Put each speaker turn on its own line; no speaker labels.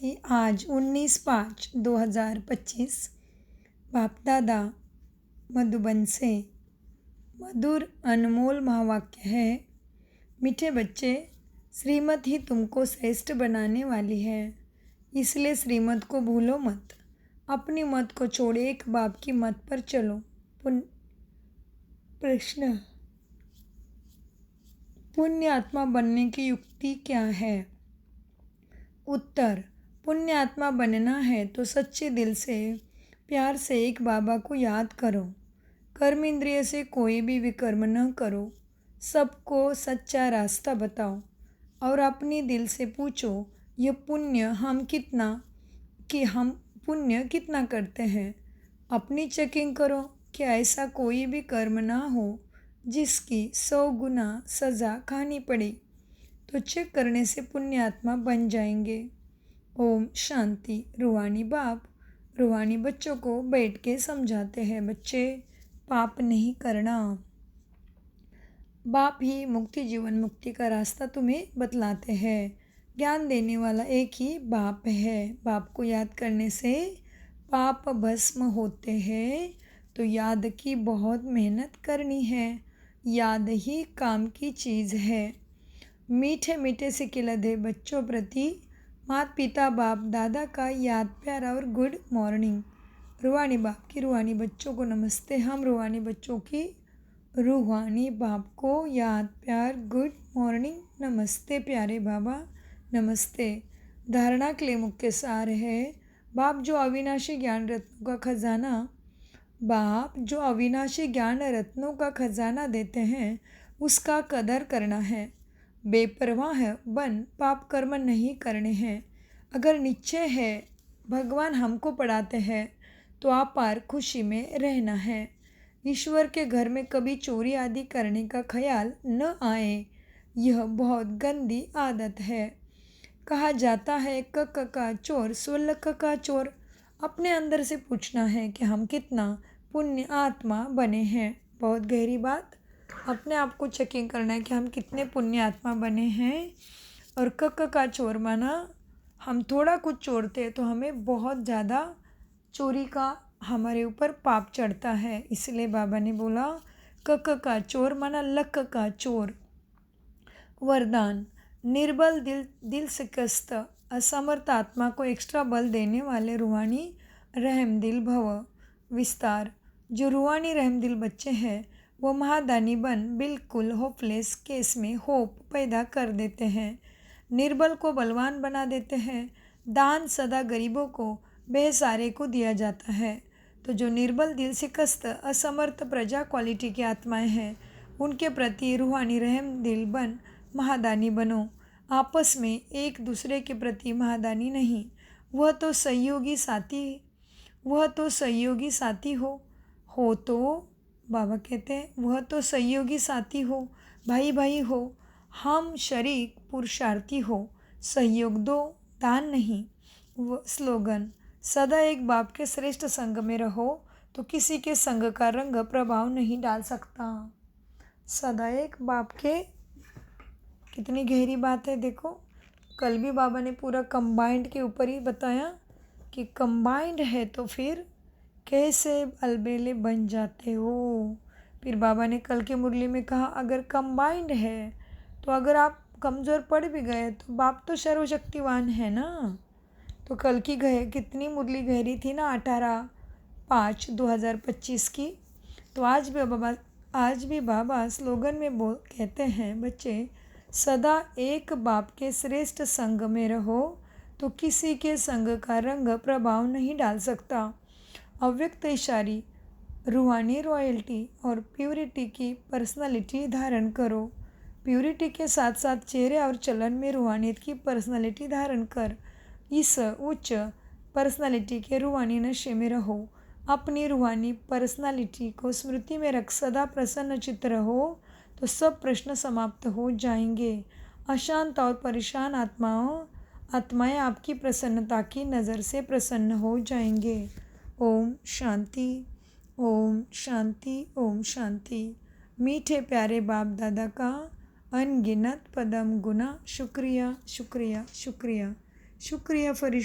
शांति। आज 19/5/2025 बाप दादा मधुबन से मधुर अनमोल महावाक्य है। मीठे बच्चे, श्रीमत ही तुमको श्रेष्ठ बनाने वाली है, इसलिए श्रीमत को भूलो मत। अपनी मत को छोड़ एक बाप की मत पर चलो। प्रश्न: पुण्य आत्मा बनने की युक्ति क्या है? उत्तर: पुण्य आत्मा बनना है तो सच्चे दिल से प्यार से एक बाबा को याद करो। कर्म इंद्रिय से कोई भी विकर्म न करो। सबको सच्चा रास्ता बताओ और अपनी दिल से पूछो यह पुण्य हम पुण्य कितना करते हैं। अपनी चेकिंग करो कि ऐसा कोई भी कर्म ना हो जिसकी 100 गुना सज़ा खानी पड़े, तो चेक करने से पुण्य आत्मा बन जाएंगे। ओम शांति। रूहानी बाप रूहानी बच्चों को बैठ के समझाते हैं, बच्चे पाप नहीं करना। बाप ही मुक्ति जीवन मुक्ति का रास्ता तुम्हें बतलाते हैं। ज्ञान देने वाला एक ही बाप है। बाप को याद करने से पाप भस्म होते हैं, तो याद की बहुत मेहनत करनी है। याद ही काम की चीज़ है। मीठे मीठे से खिलते बच्चों प्रति माता पिता बाप दादा का याद प्यार और गुड मॉर्निंग। रूहानी बाप की रूहानी बच्चों को नमस्ते। हम रूहानी बच्चों की रूहानी बाप को याद प्यार गुड मॉर्निंग। नमस्ते प्यारे बाबा, नमस्ते। धारणा के लिए मुख्य सार है, बाप जो अविनाशी ज्ञान रत्नों का खजाना देते हैं, उसका कदर करना है। बेपरवाह बन पाप कर्म नहीं करने हैं। अगर निश्चय है भगवान हमको पढ़ाते हैं तो अपार खुशी में रहना है। ईश्वर के घर में कभी चोरी आदि करने का ख्याल न आए, यह बहुत गंदी आदत है। कहा जाता है क का चोर 16 का चोर। अपने अंदर से पूछना है कि हम कितना पुण्य आत्मा बने हैं। बहुत गहरी बात। अपने आप को चेकिंग करना है कि हम कितने पुण्य आत्मा बने हैं। और क का चोर माना हम थोड़ा कुछ चोरते तो हमें बहुत ज़्यादा चोरी का हमारे ऊपर पाप चढ़ता है। इसलिए बाबा ने बोला क का चोर माना लक का चोर। वरदान: निर्बल दिल शिकस्त असमर्थ आत्मा को एक्स्ट्रा बल देने वाले रूहानी रहमदिल भव। विस्तार: जो रूहानी रहमदिल बच्चे हैं वो महादानी बन बिल्कुल होपलेस केस में होप पैदा कर देते हैं। निर्बल को बलवान बना देते हैं। दान सदा गरीबों को बेसहारे को दिया जाता है। तो जो निर्बल दिल शिकस्त असमर्थ प्रजा क्वालिटी की आत्माएं हैं, उनके प्रति रूहानी रहम दिल बन महादानी बनो। आपस में एक दूसरे के प्रति महादानी नहीं, वह तो सहयोगी साथी हो तो बाबा कहते हैं वह तो सहयोगी साथी हो, भाई भाई हो। हम शरीक पुरुषार्थी हो, सहयोग दो दान नहीं। वह स्लोगन: सदा एक बाप के श्रेष्ठ संग में रहो तो किसी के संग का रंग प्रभाव नहीं डाल सकता। सदा एक बाप के, कितनी गहरी बात है। देखो, कल भी बाबा ने पूरा कंबाइंड के ऊपर ही बताया कि कंबाइंड है तो फिर कैसे अलबेले बन जाते हो। फिर बाबा ने कल की मुरली में कहा अगर कंबाइंड है तो अगर आप कमज़ोर पड़ भी गए तो बाप तो सर्वशक्तिवान है ना। तो कल की कितनी मुरली गहरी थी ना, 18/5/2025 की। तो आज भी बाबा स्लोगन में कहते हैं, बच्चे सदा एक बाप के श्रेष्ठ संग में रहो तो किसी के संग का रंग प्रभाव नहीं डाल सकता। अव्यक्त इशारी रूहानी रॉयल्टी और प्यूरिटी की पर्सनालिटी धारण करो। प्यूरिटी के साथ साथ चेहरे और चलन में रूहानियत की पर्सनालिटी धारण कर इस उच्च पर्सनालिटी के रूहानी नशे में रहो। अपनी रूहानी पर्सनालिटी को स्मृति में रख सदा प्रसन्न चित्त रहो तो सब प्रश्न समाप्त हो जाएंगे। अशांत और परेशान आत्माएं आपकी प्रसन्नता की नज़र से प्रसन्न हो जाएंगे। ओम शांति, ओम शांति, ओम शांति। मीठे प्यारे बाप दादा का अनगिनत पदम गुना शुक्रिया शुक्रिया शुक्रिया शुक्रिया फरिश्तों।